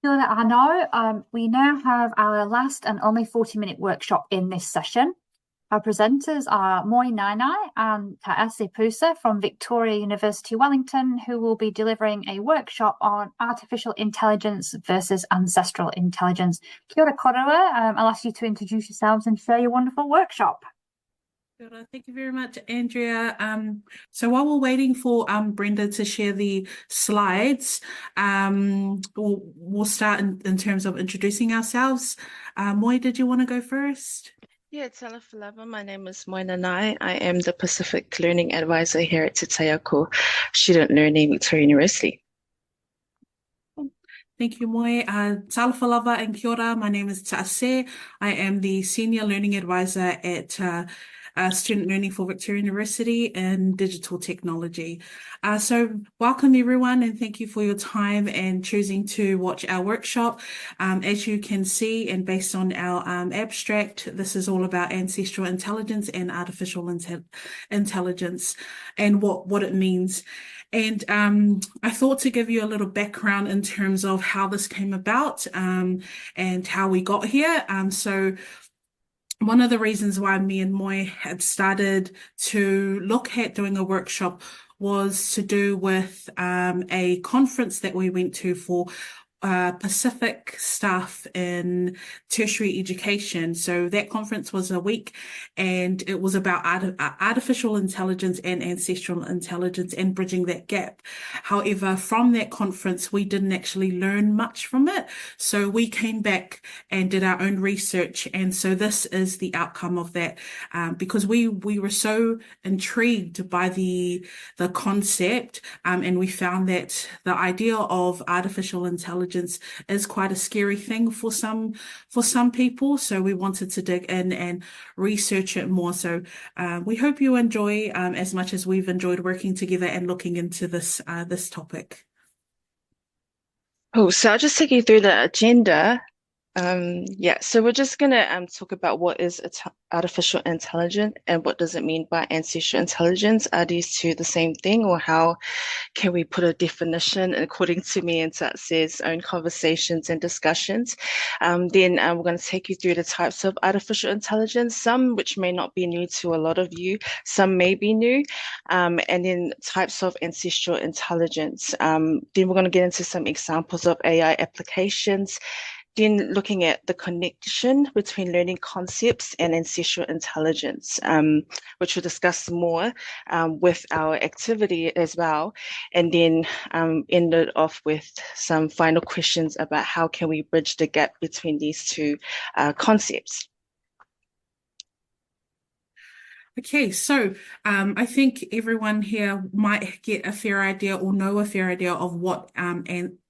Kia ora anō. We now have our last and only 40-minute workshop in this session. Our presenters are Moi Nanai and Ta'ase Pusa from Victoria University, Wellington, who will be delivering a workshop on artificial intelligence versus ancestral intelligence. Kia ora koroua. I'll ask you to introduce yourselves and share your wonderful workshop. Thank you very much, Andrea. So while we're waiting for Brenda to share the slides, we'll start in terms of introducing ourselves. Moi, did you want to go first? Yeah, Talafalava. My name is Moi Nanai. I am the Pacific Learning Advisor here at Te Taiako Student Learning Victoria University. Thank you, Moi. Talafalava and kia ora. My name is Ta'ase. I am the Senior Learning Advisor at Student Learning for Victoria University in Digital Technology. So welcome everyone and thank you for your time and choosing to watch our workshop. As you can see and based on our abstract, this is all about ancestral intelligence and artificial intelligence and what it means. And I thought to give you a little background in terms of how this came about and how we got here. So one of the reasons why me and Moi had started to look at doing a workshop was to do with a conference that we went to for Pacific staff in tertiary education. So that conference was a week and it was about artificial intelligence and ancestral intelligence and bridging that gap. However, from that conference, we didn't actually learn much from it. So we came back and did our own research. And so this is the outcome of that because we were so intrigued by the concept and we found that the idea of artificial intelligence is quite a scary thing for some people. So we wanted to dig in and research it more. So we hope you enjoy as much as we've enjoyed working together and looking into this topic. Oh, so I'll just take you through the agenda. So we're just going to talk about what is artificial intelligence and what does it mean by ancestral intelligence. Are these two the same thing, or how can we put a definition according to me and Tatsu's own conversations and discussions? Then we're going to take you through the types of artificial intelligence, some which may not be new to a lot of you, some may be new, and then types of ancestral intelligence. Then we're going to get into some examples of AI applications. Then looking at the connection between learning concepts and ancestral intelligence, which we'll discuss more with our activity as well. And then end it off with some final questions about how can we bridge the gap between these two concepts. Okay, so I think everyone here might get a fair idea or know a fair idea of what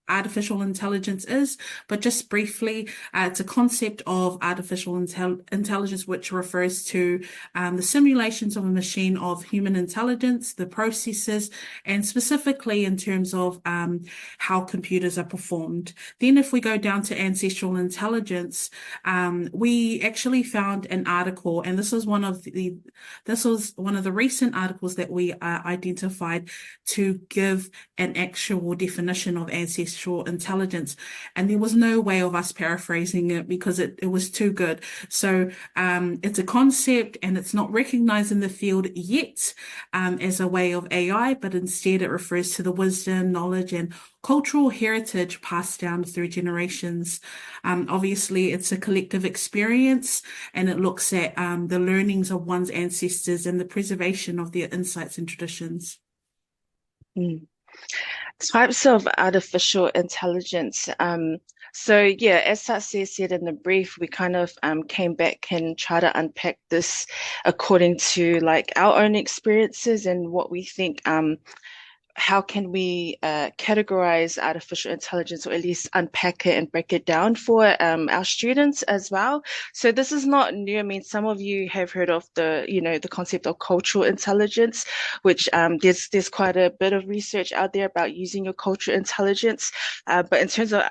artificial intelligence is, but just briefly, it's a concept of artificial intelligence which refers to the simulations of a machine of human intelligence, the processes, and specifically in terms of how computers are performed. Then if we go down to ancestral intelligence, we actually found an article, and this was one of the recent articles that we identified to give an actual definition of ancestral intelligence, and there was no way of us paraphrasing it because it was too good. So it's a concept and it's not recognized in the field yet as a way of AI, but instead it refers to the wisdom, knowledge, and cultural heritage passed down through generations. Obviously, it's a collective experience and it looks at the learnings of one's ancestors and the preservation of their insights and traditions. Types of artificial intelligence. As Tatsu said in the brief, we kind of came back and try to unpack this according to like our own experiences and what we think how can we categorize artificial intelligence, or at least unpack it and break it down for our students as well. So this is not new. I mean, some of you have heard of the concept of cultural intelligence, which there's quite a bit of research out there about using your cultural intelligence. But in terms of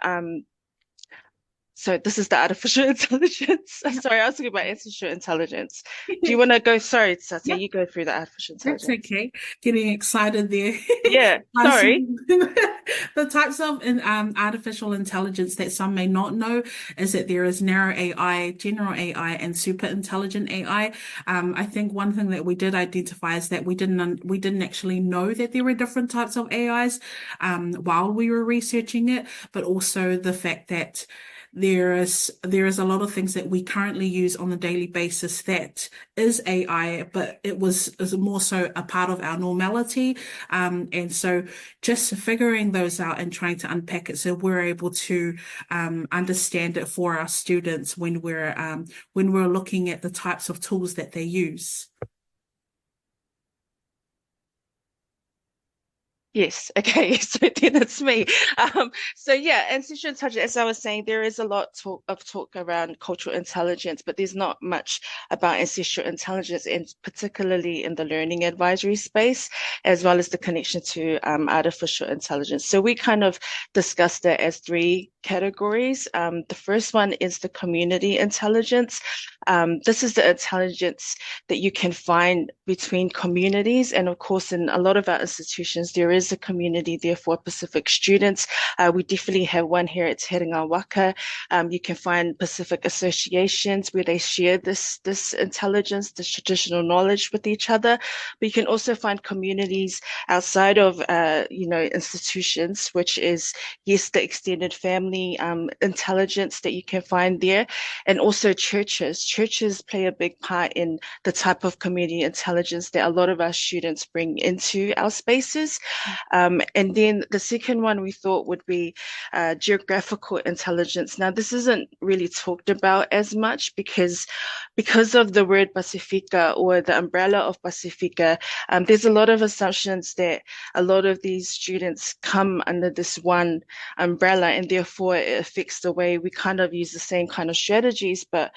So this is the artificial intelligence. Sorry, I was talking about ancestral intelligence. Do you want to go? Sorry, Sasha, Yeah, you go through the artificial that's intelligence. okay. Getting excited there. Yeah, So sorry. the types of artificial intelligence that some may not know is that there is narrow AI, general AI, and super intelligent AI. I think one thing that we did identify is that we didn't actually know that there were different types of AIs while we were researching it, but also the fact that there is a lot of things that we currently use on a daily basis that is AI, but is more so a part of our normality. And so just figuring those out and trying to unpack it so we're able to understand it for our students when we're looking at the types of tools that they use. Yes, okay, so then it's me. So yeah, ancestral intelligence, as I was saying, there is a lot of talk around cultural intelligence, but there's not much about ancestral intelligence, and particularly in the learning advisory space, as well as the connection to artificial intelligence. So we kind of discussed it as three categories. The first one is the community intelligence. This is the intelligence that you can find between communities, and of course, in a lot of our institutions, there is a community there for Pacific students. We definitely have one here at Te Reinga Waka. You can find Pacific associations where they share this intelligence, this traditional knowledge with each other. But you can also find communities outside of institutions, which is yes, the extended family intelligence that you can find there, and also churches. Churches play a big part in the type of community intelligence that a lot of our students bring into our spaces. And then the second one we thought would be geographical intelligence. Now, this isn't really talked about as much because of the word Pasifika or the umbrella of Pasifika. There's a lot of assumptions that a lot of these students come under this one umbrella, and therefore it affects the way we kind of use the same kind of strategies. But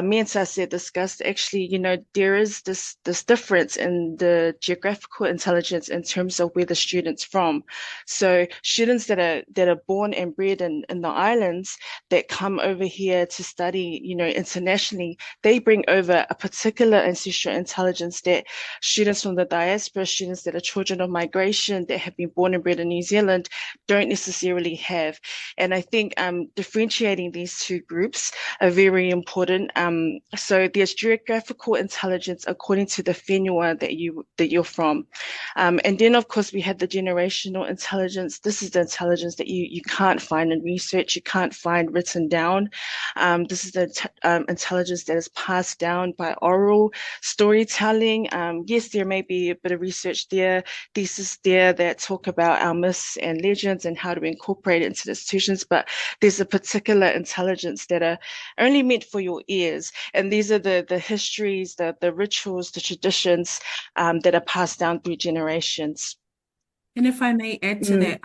me and Sasha discussed actually, there is this difference in the geographical intelligence in terms of where the students from. So students that are born and bred in the islands that come over here to study, internationally, they bring over a particular ancestral intelligence that students from the diaspora, students that are children of migration that have been born and bred in New Zealand don't necessarily have. And I think differentiating these two groups are very important. So there's geographical intelligence according to the whenua that you're from. And then of course we have the generational intelligence. This is the intelligence that you can't find in research, you can't find written down. This is the intelligence that is passed down by oral storytelling. Yes, there may be a bit of research there, thesis there that talk about our myths and legends and how to incorporate it into the institutions, but there's a particular intelligence that are only meant for your ears. And these are the histories, the rituals, the traditions that are passed down through generations. And if I may add to that,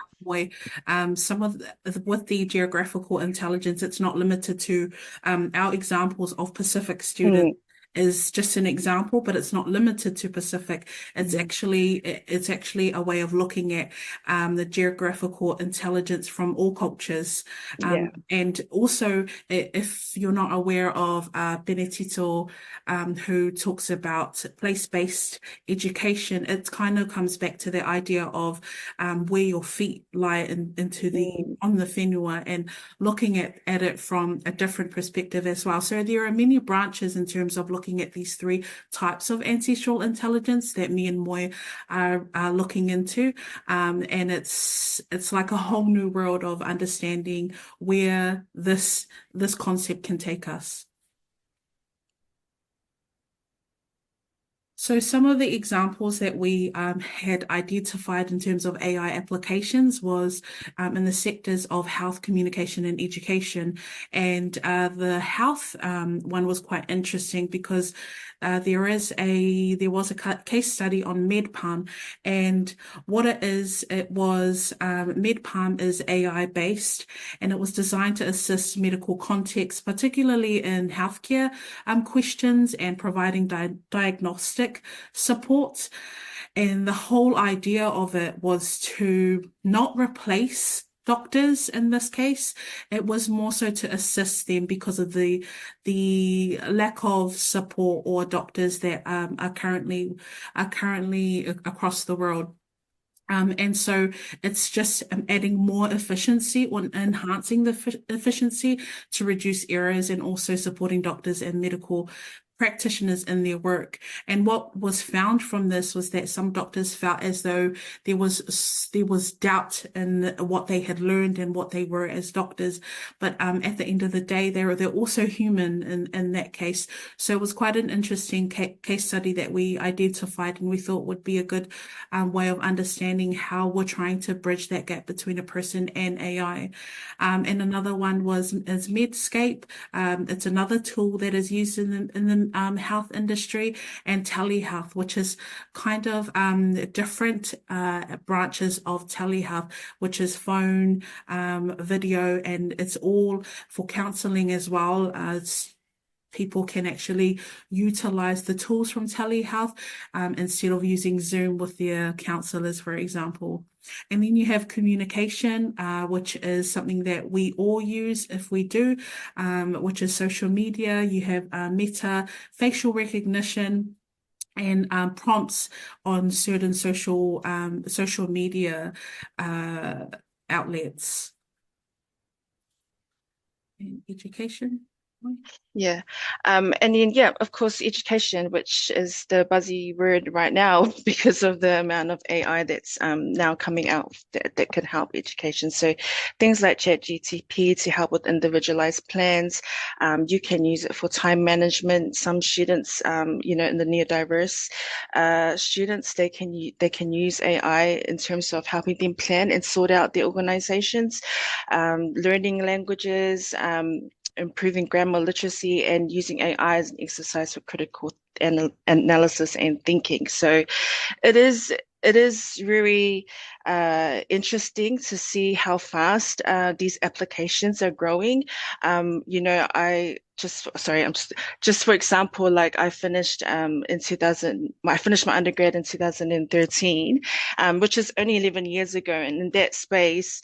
some of with the geographical intelligence, it's not limited to our examples of Pacific students. Is just an example, but it's not limited to Pacific. It's actually a way of looking at the geographical intelligence from all cultures. And also, if you're not aware of Benedetto, who talks about place-based education, it kind of comes back to the idea of where your feet lie on the whenua, and looking at it from a different perspective as well. So there are many branches in terms of looking at these three types of ancestral intelligence that me and Moi are looking into. And it's like a whole new world of understanding where this concept can take us. So some of the examples that we had identified in terms of AI applications was in the sectors of health, communication, and education. And the health one was quite interesting because there was a case study on MedPalm, and what MedPalm is AI based, and it was designed to assist medical context, particularly in healthcare questions and providing diagnostic support. And the whole idea of it was to not replace doctors in this case. It was more so to assist them because of the lack of support or doctors that are currently across the world. And so it's just adding more efficiency or enhancing the efficiency to reduce errors and also supporting doctors and medical practitioners in their work. And what was found from this was that some doctors felt as though there was doubt in what they had learned and what they were as doctors. But at the end of the day, they're also human in that case. So it was quite an interesting case study that we identified and we thought would be a good way of understanding how we're trying to bridge that gap between a person and AI. And another one is Medscape. It's another tool that is used in the health industry, and telehealth, which is kind of different branches of telehealth, which is phone, video, and it's all for counseling as well as people can actually utilize the tools from telehealth instead of using Zoom with their counselors, for example. And then you have communication, which is something that we all use if we do, which is social media. You have Meta, facial recognition, and prompts on certain social media outlets. And education. Yeah. And then, yeah, of course, education, which is the buzzy word right now because of the amount of AI that's now coming out that can help education. So things like ChatGPT to help with individualized plans. You can use it for time management. Some students, in the neurodiverse students, they can use AI in terms of helping them plan and sort out their organizations, learning languages, improving grammar literacy, and using AI as an exercise for critical analysis and thinking. So it is really interesting to see how fast these applications are growing. Just for example, like I finished I finished my undergrad in 2013, which is only 11 years ago, and in that space,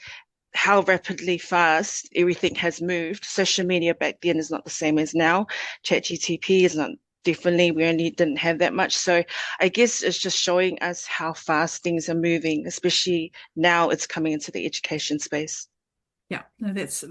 how rapidly fast everything has moved. Social media back then is not the same as now. ChatGPT is not, definitely, we only didn't have that much. So I guess it's just showing us how fast things are moving, especially now it's coming into the education space. Yeah, no, that's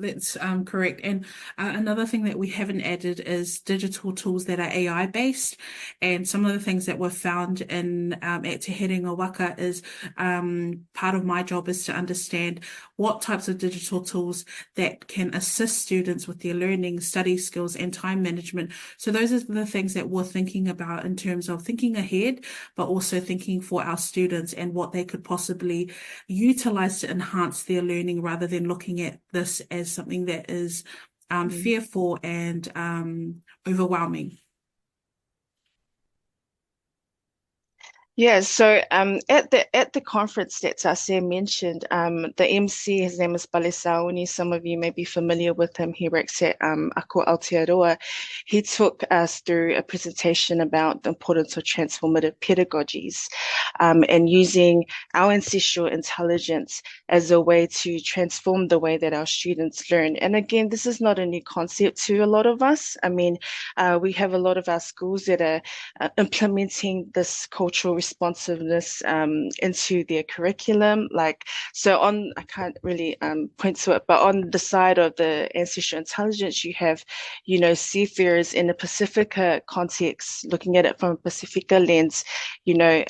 correct. And another thing that we haven't added is digital tools that are AI based. And some of the things that were found in at Te Herenga Waka is part of my job is to understand what types of digital tools that can assist students with their learning, study skills, and time management. So those are the things that we're thinking about in terms of thinking ahead, but also thinking for our students and what they could possibly utilize to enhance their learning rather than looking at this as something that is fearful and overwhelming. Yeah, so at the conference that Tase mentioned, the MC, his name is Balesauni. Some of you may be familiar with him. He works at Ako Aotearoa. He took us through a presentation about the importance of transformative pedagogies and using our ancestral intelligence as a way to transform the way that our students learn. And again, this is not a new concept to a lot of us. I mean, we have a lot of our schools that are implementing this cultural responsiveness into their curriculum. I can't really point to it, but on the side of the ancestral intelligence, you have, seafarers in the Pasifika context, looking at it from a Pasifika lens.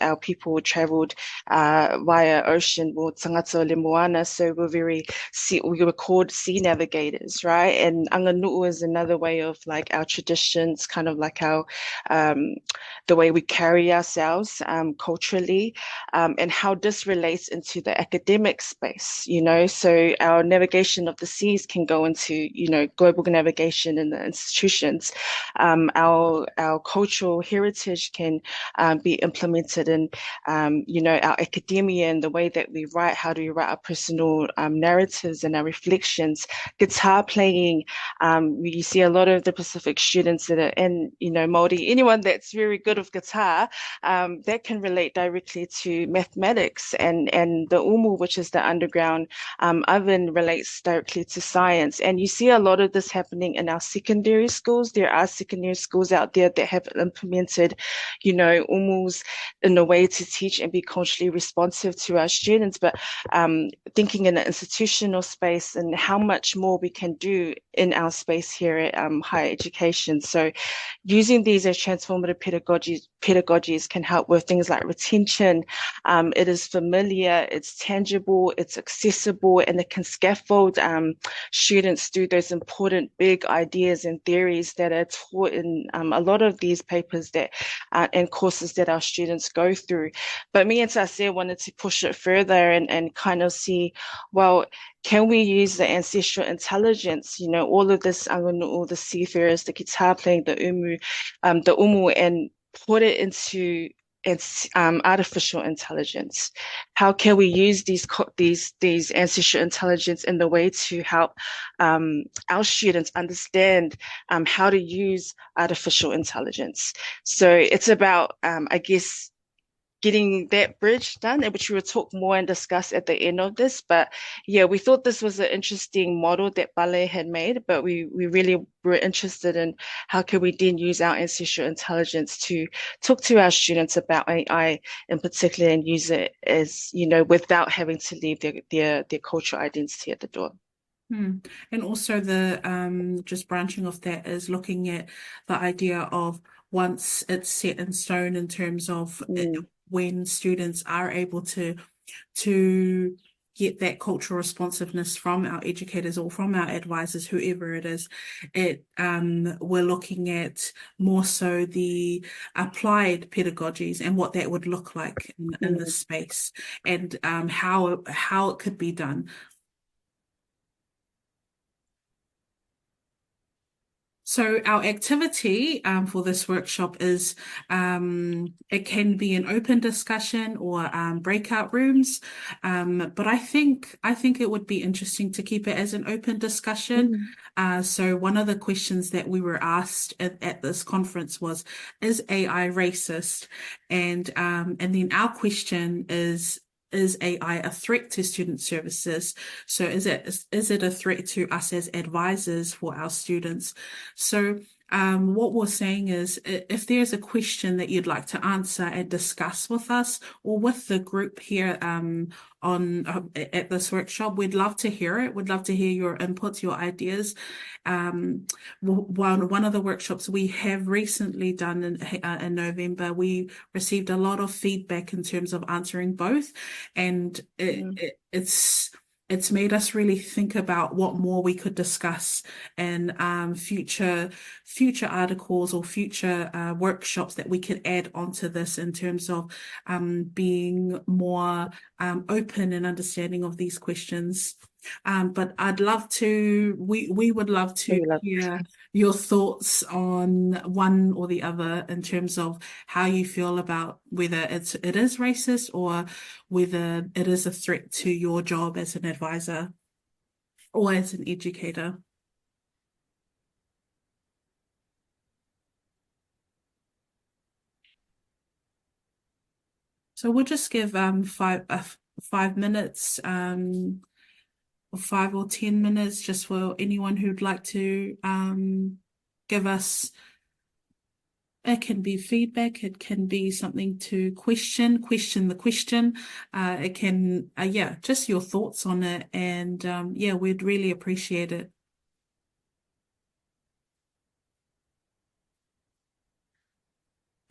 Our people traveled via ocean, tangata o le moana, so we were called sea navigators, right? And anganu'u is another way of like our traditions, kind of like our the way we carry ourselves culturally, and how this relates into the academic space, so our navigation of the seas can go into, global navigation in the institutions. Our cultural heritage can be implemented in, our academia and the way that we write. How do we write our personal narratives and our reflections? Guitar playing, you see a lot of the Pacific students that are in, Māori, anyone that's very good of guitar, that can can relate directly to mathematics, and the umu, which is the underground oven, relates directly to science. And you see a lot of this happening in our secondary schools. There are secondary schools out there that have implemented, umus in a way to teach and be culturally responsive to our students. But thinking in an institutional space and how much more we can do in our space here at higher education. So using these as transformative pedagogies can help with things like retention. It is familiar, it's tangible, it's accessible, and it can scaffold students through those important big ideas and theories that are taught in a lot of these papers that and courses that our students go through. But me and Tase wanted to push it further and kind of see, well, can we use the ancestral intelligence, all of this, all the seafarers, the guitar playing, the umu, and put it into artificial intelligence? How can we use these ancestral intelligence in the way to help our students understand how to use artificial intelligence? So it's about, I guess, getting that bridge done, which we will talk more and discuss at the end of this. But yeah, we thought this was an interesting model that Bale had made, but we really were interested in how can we then use our ancestral intelligence to talk to our students about AI in particular and use it as, without having to leave their cultural identity at the door. And also the just branching off that is looking at the idea of once it's set in stone in terms of when students are able to get that cultural responsiveness from our educators or from our advisors, whoever it is, we're looking at more so the applied pedagogies and what that would look like in this space, and how it could be done. So our activity for this workshop is it can be an open discussion or breakout rooms, but I think it would be interesting to keep it as an open discussion. So one of the questions that we were asked at this conference was, is AI racist? And then our question is AI a threat to student services? So is it a threat to us as advisors for our students? So what we're saying is, if there's a question that you'd like to answer and discuss with us or with the group here at this workshop, we'd love to hear it. We'd love to hear your inputs, your ideas. One of the workshops we have recently done in November, we received a lot of feedback in terms of answering both, and it's made us really think about what more we could discuss in future articles or future workshops that we could add onto this in terms of being more open and understanding of these questions. But we would love to hear your thoughts on one or the other in terms of how you feel about whether it is racist or whether it is a threat to your job as an advisor or as an educator. So we'll just give 5 minutes, or 5 or 10 minutes, just for anyone who'd like to give us. It can be feedback. It can be something to question the question. It can, just your thoughts on it, and we'd really appreciate it.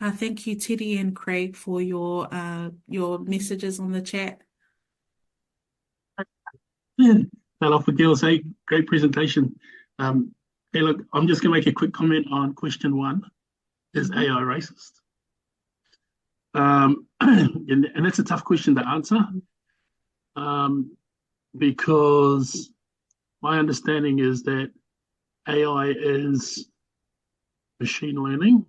Thank you, Teddy and Craig, for your messages on the chat. Hello, for Gil, say great presentation. Hey, look, I'm just going to make a quick comment on question 1. Is AI racist? And that's a tough question to answer, because my understanding is that AI is machine learning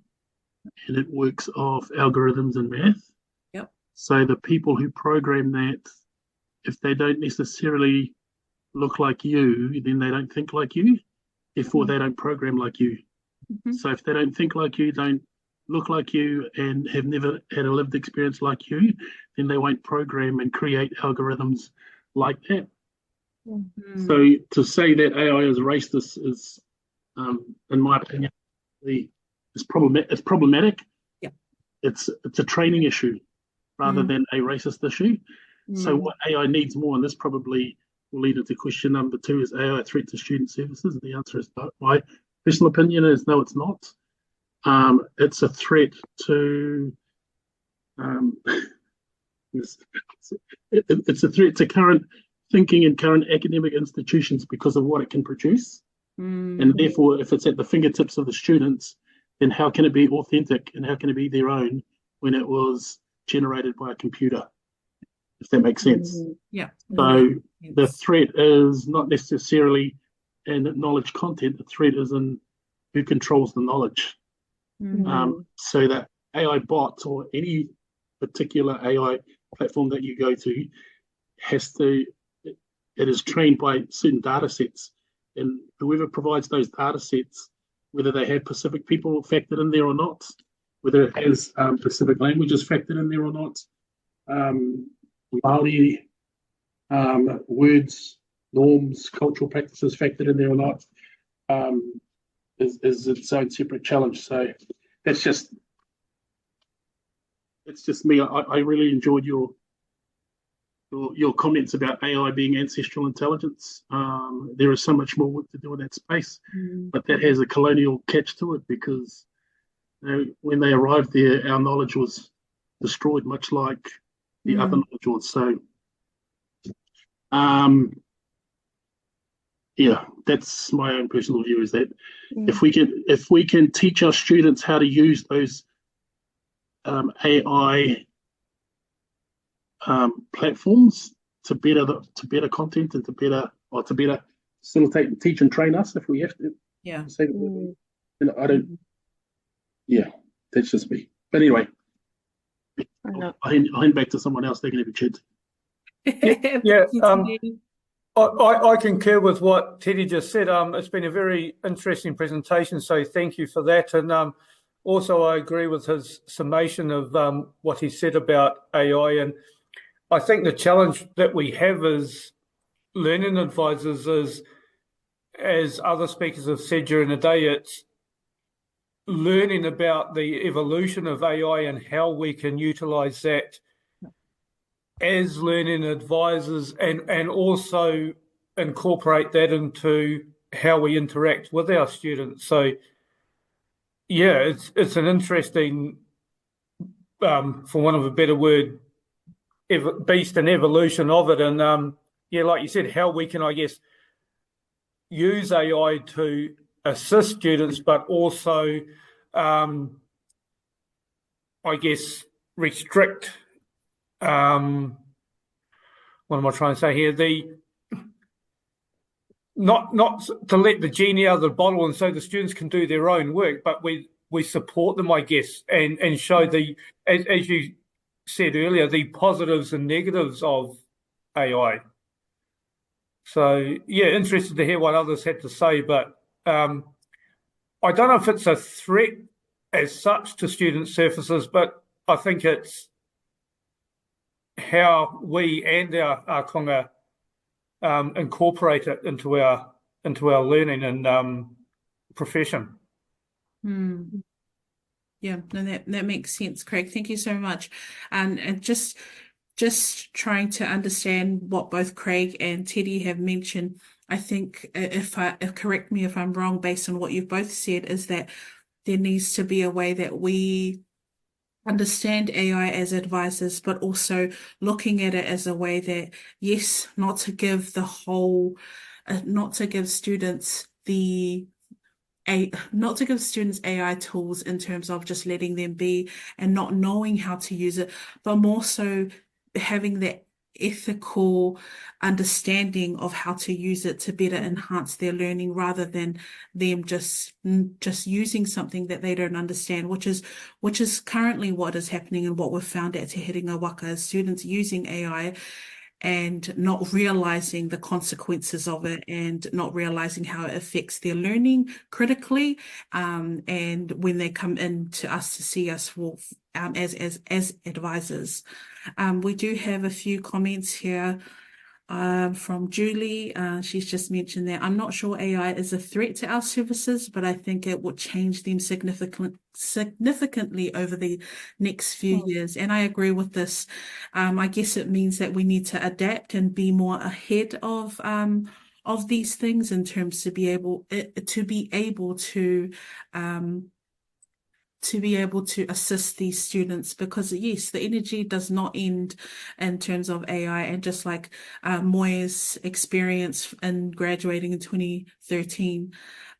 and it works off algorithms and math. Yep. So the people who program that, if they don't necessarily look like you, then they don't think like you. Therefore, they don't program like you. So if they don't think like you, don't look like you and have never had a lived experience like you, then they won't program and create algorithms like that. So to say that AI is racist is, in my opinion, it's problematic. Yeah. It's a training issue rather than a racist issue. So what AI needs more, and this probably will lead into question number 2, is AI a threat to student services? And the answer is no. My personal opinion is no, it's not. It's a threat to it's a threat to current thinking and current academic institutions because of what it can produce. And therefore, if it's at the fingertips of the students, then how can it be authentic and how can it be their own when it was generated by a computer? If that makes sense. Yeah. So the threat is not necessarily in knowledge content. The threat is in who controls the knowledge. So that AI bot or any particular AI platform that you go to it is trained by certain data sets, and whoever provides those data sets, whether they have Pacific people factored in there or not, whether it has Pacific languages factored in there or not, Māori words, norms, cultural practices factored in there or not, is its own separate challenge. So it's just me. I really enjoyed your comments about AI being ancestral intelligence. There is so much more work to do in that space, but that has a colonial catch to it because when they arrived there, our knowledge was destroyed, much like the other knowledge was. So, yeah, that's my own personal view. Is that if we can teach our students how to use those AI platforms to better content and to better facilitate and teach and train us if we have to. Yeah. And I don't. Yeah, that's just me. But anyway, I hand back to someone else. They're going to be chat. Yeah. I concur with what Teddy just said. It's been a very interesting presentation, so thank you for that. And also, I agree with his summation of what he said about AI. And I think the challenge that we have as learning advisors is, as other speakers have said during the day, it's learning about the evolution of AI and how we can utilize that as learning advisors and also incorporate that into how we interact with our students. So, yeah, it's an interesting, for want of a better word, beast and evolution of it. And, yeah, like you said, how we can, I guess, use AI to assist students, but also, I guess, restrict, what am I trying to say here? Not to let the genie out of the bottle and so the students can do their own work, but we support them, I guess, and show as you said earlier, the positives and negatives of AI. So, yeah, interested to hear what others had to say, but I don't know if it's a threat as such to student services, but I think it's how we and our konga incorporate it into our learning and profession. Yeah, no, that makes sense, Craig. Thank you so much. And just trying to understand what both Craig and Teddy have mentioned, I think correct me if I'm wrong based on what you've both said, is that there needs to be a way that we understand AI as advisors, but also looking at it as a way that, yes, not to give students AI tools in terms of just letting them be and not knowing how to use it, but more so having that ethical understanding of how to use it to better enhance their learning rather than them just using something that they don't understand, which is currently what is happening and what we've found at Te Herenga Waka is students using AI and not realizing the consequences of it and not realizing how it affects their learning critically. And when they come in to us to see us as advisors. We do have a few comments here. From Julie. She's just mentioned that I'm not sure AI is a threat to our services, but I think it would change them significantly over the next few years. And I agree with this. I guess it means that we need to adapt and be more ahead of these things in terms to be able to assist these students, because yes, the energy does not end in terms of AI. And just like Moya's experience in graduating in 2013,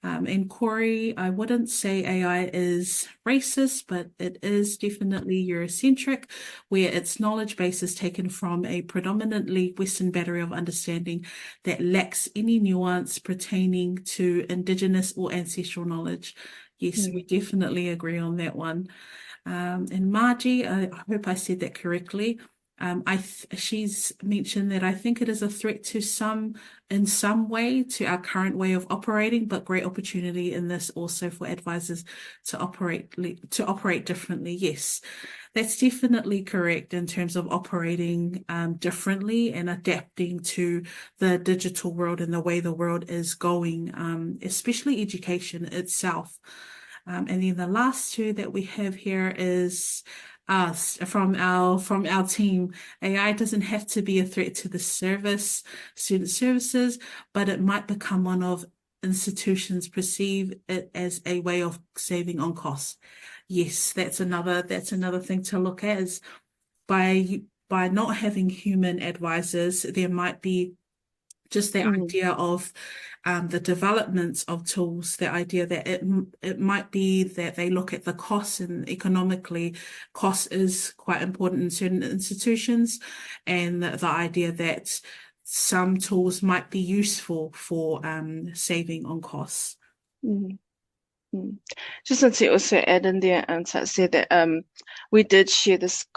and Corey, I wouldn't say AI is racist, but it is definitely Eurocentric, where its knowledge base is taken from a predominantly Western battery of understanding that lacks any nuance pertaining to Indigenous or ancestral knowledge. Yes, we definitely agree on that one. And Margie, I hope I said that correctly. She's mentioned that I think it is a threat to in some way to our current way of operating, but great opportunity in this also for advisors to operate differently. Yes, that's definitely correct in terms of operating differently and adapting to the digital world and the way the world is going, especially education itself. And then the last two that we have here is us from our team. AI doesn't have to be a threat to the student services, but it might become one of institutions perceive it as a way of saving on costs. Yes, that's another thing to look at, is by not having human advisors, there might be just the idea of the developments of tools, the idea that it might be that they look at the costs, and economically cost is quite important in certain institutions, and the idea that some tools might be useful for saving on costs. Just want to also add in there, to say that we did share this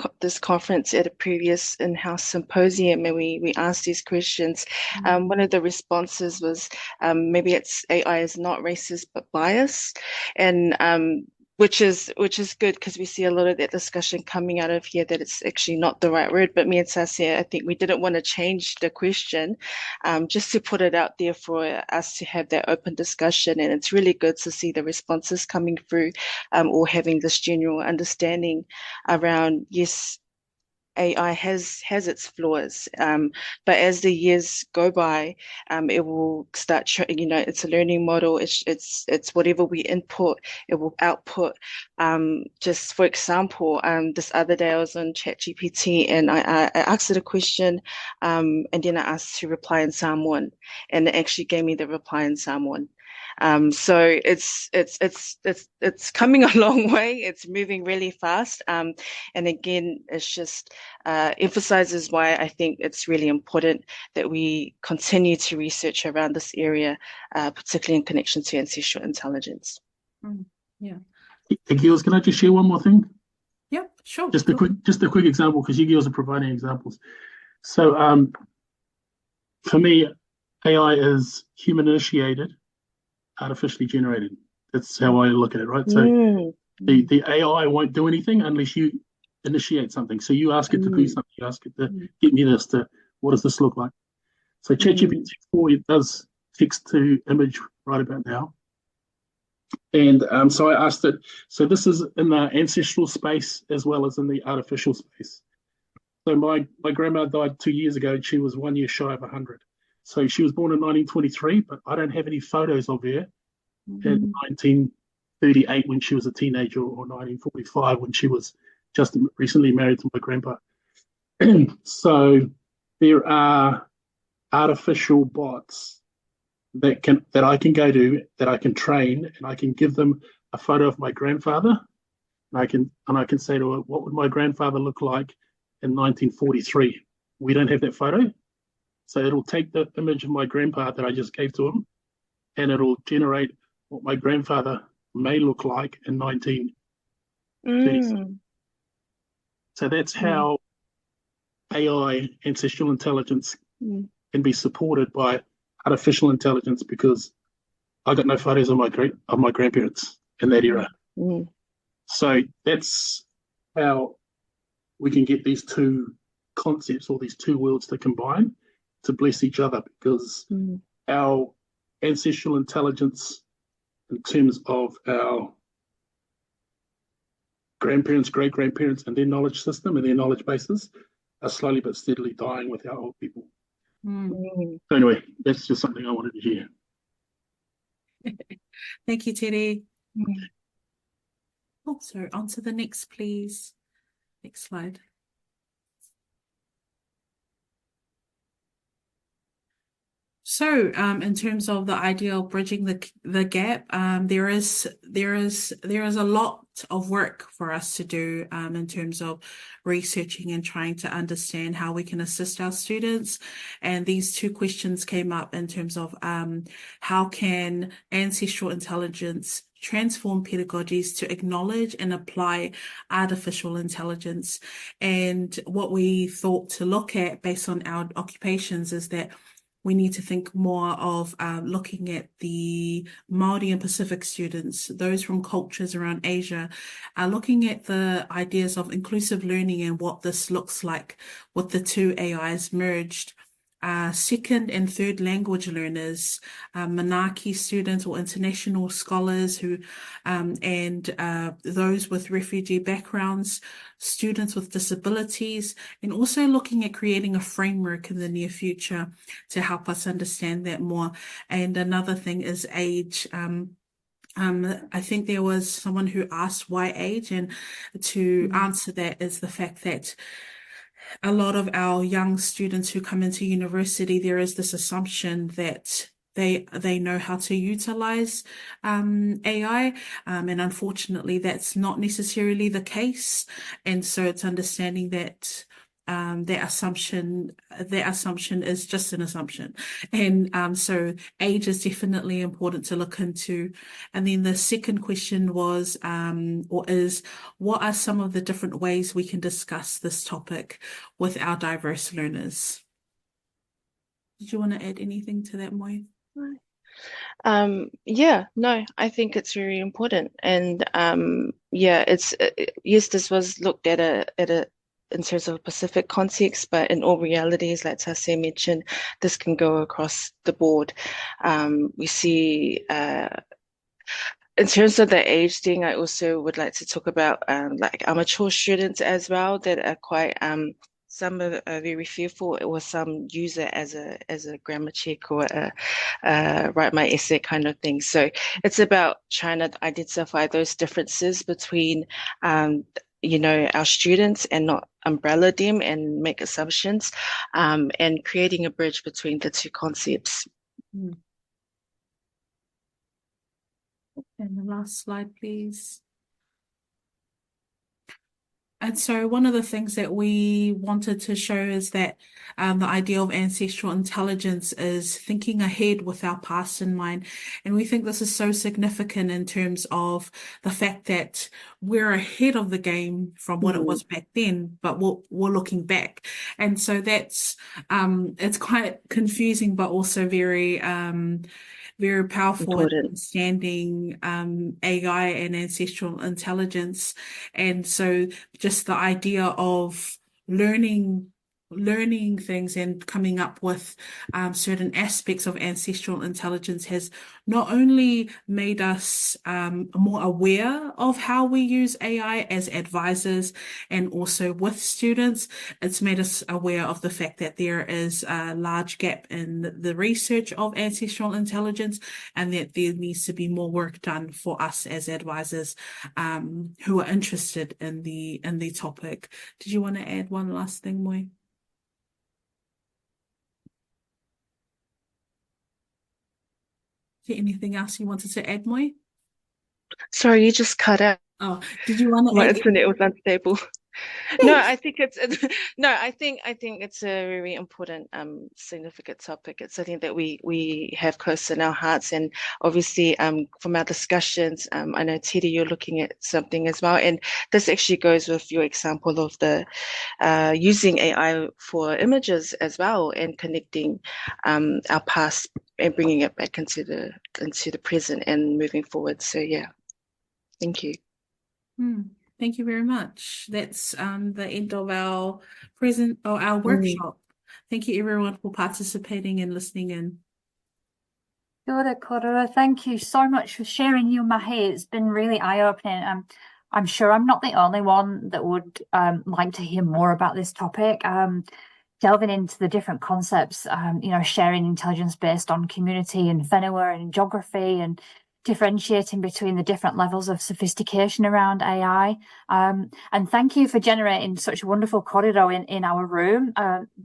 conference at a previous in-house symposium, and we asked these questions. One of the responses was maybe AI is not racist but biased, and which is good, because we see a lot of that discussion coming out of here that it's actually not the right word. But me and Sasia, I think we didn't want to change the question, just to put it out there for us to have that open discussion. And it's really good to see the responses coming through, or having this general understanding around, yes, AI has its flaws, but as the years go by, it will start. It's a learning model. It's whatever we input, it will output. Just for example, this other day I was on ChatGPT, and I asked it a question, and then I asked to reply in Samoan, and it actually gave me the reply in Samoan. So it's coming a long way. It's moving really fast. And again, it's just emphasizes why I think it's really important that we continue to research around this area, particularly in connection to ancestral intelligence. Yeah. Hey, girls, can I just share one more thing? Yeah, sure. Just a quick example, because you girls are providing examples. So for me, AI is human initiated, artificially generated. That's how I look at it, right? So the AI won't do anything unless you initiate something. So you ask it to do something. You ask it to get me this, what does this look like? So ChatGPT 4, it does text to image right about now. And so I asked it, so this is in the ancestral space as well as in the artificial space. So my grandma died 2 years ago, and she was 1 year shy of 100. So she was born in 1923, but I don't have any photos of her in 1938 when she was a teenager, or 1945 when she was just recently married to my grandpa. So there are artificial bots that I can go to, that I can train, and I can give them a photo of my grandfather, and I can say to it, what would my grandfather look like in 1943? We don't have that photo. So it'll take the image of my grandpa that I just gave to him, and it'll generate what my grandfather may look like in 1936. So that's how AI, ancestral intelligence, Mm. can be supported by artificial intelligence, because I got no photos of my grandparents in that era. Mm. So that's how we can get these two concepts, or these two worlds, to combine to bless each other, because our ancestral intelligence, in terms of our grandparents, great grandparents, and their knowledge system and their knowledge bases, are slowly but steadily dying with our old people. So anyway, that's just something I wanted to share. Thank you, Tere. Oh, so on to the next, please. Next slide. So, in terms of the idea of bridging the gap, there is a lot of work for us to do in terms of researching and trying to understand how we can assist our students. And these two questions came up in terms of how can ancestral intelligence transform pedagogies to acknowledge and apply artificial intelligence. And what we thought to look at based on our occupations is that we need to think more of looking at the Māori and Pacific students, those from cultures around Asia, looking at the ideas of inclusive learning and what this looks like with the two AIs merged. Second and third language learners, Manaaki students or international scholars and those with refugee backgrounds, students with disabilities, and also looking at creating a framework in the near future to help us understand that more. And another thing is age. I think there was someone who asked why age, and to answer that is the fact that a lot of our young students who come into university, there is this assumption that they know how to utilize AI, and unfortunately that's not necessarily the case. And so it's understanding that that assumption is just an assumption. And so age is definitely important to look into. And then the second question was what are some of the different ways we can discuss this topic with our diverse learners? Did you want to add anything to that, Moi? Yeah, no, I think it's very important. And it's yes, this was looked at in terms of a Pacific context, but in all realities, like Tase mentioned, this can go across the board. We see in terms of the age thing, I also would like to talk about like our mature students as well, that are quite some are very fearful, or some use it as a grammar check or write my essay kind of thing. So it's about trying to identify those differences between our students, and not umbrella them and make assumptions, and creating a bridge between the two concepts. And the last slide, please. And so one of the things that we wanted to show is that the idea of ancestral intelligence is thinking ahead with our past in mind. And we think this is so significant in terms of the fact that we're ahead of the game from what it was back then, but we're looking back. And so that's it's quite confusing, but also very powerful in understanding AI and ancestral intelligence. And so just the idea of learning things and coming up with certain aspects of ancestral intelligence has not only made us more aware of how we use AI as advisors and also with students, it's made us aware of the fact that there is a large gap in the research of ancestral intelligence, and that there needs to be more work done for us as advisors who are interested in the topic. Did you want to add one last thing, Moi? Is there anything else you wanted to add, Moi? Sorry, you just cut out. Oh, did you want to My add? internet was unstable. No, I think it's no, I think it's a very important, significant topic. It's something that we have close in our hearts, and obviously, from our discussions, I know Teddy, you're looking at something as well, and this actually goes with your example of the using AI for images as well, and connecting our past and bringing it back into the present and moving forward. So yeah, thank you. Thank you very much. That's the end of our our workshop. Thank you everyone for participating and listening in. Kia ora, korora. Thank you so much for sharing your mahi. It's been really eye-opening. I'm sure I'm not the only one that would like to hear more about this topic. Delving into the different concepts, sharing intelligence based on community and whenua and geography, and differentiating between the different levels of sophistication around AI. And thank you for generating such a wonderful corridor in our room.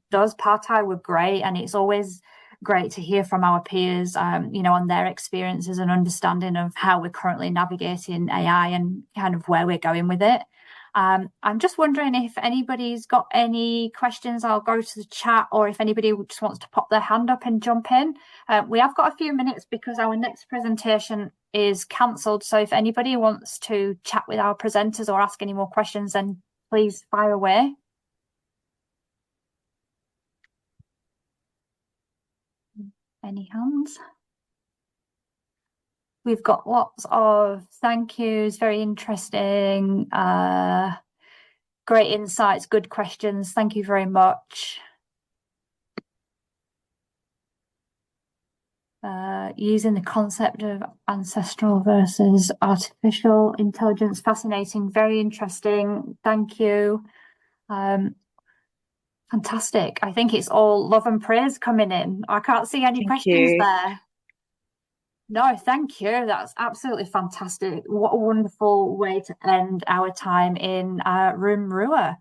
Those partai were great, and it's always great to hear from our peers, on their experiences and understanding of how we're currently navigating AI and kind of where we're going with it. I'm just wondering if anybody's got any questions. I'll go to the chat, or if anybody just wants to pop their hand up and jump in. We have got a few minutes because our next presentation is cancelled. So if anybody wants to chat with our presenters or ask any more questions, then please fire away. Any hands? We've got lots of thank yous, very interesting, great insights, good questions. Thank you very much. Using the concept of ancestral versus artificial intelligence, fascinating, very interesting. Thank you. Fantastic. I think it's all love and praise coming in. I can't see any questions there. No, thank you. That's absolutely fantastic. What a wonderful way to end our time in Room Rua.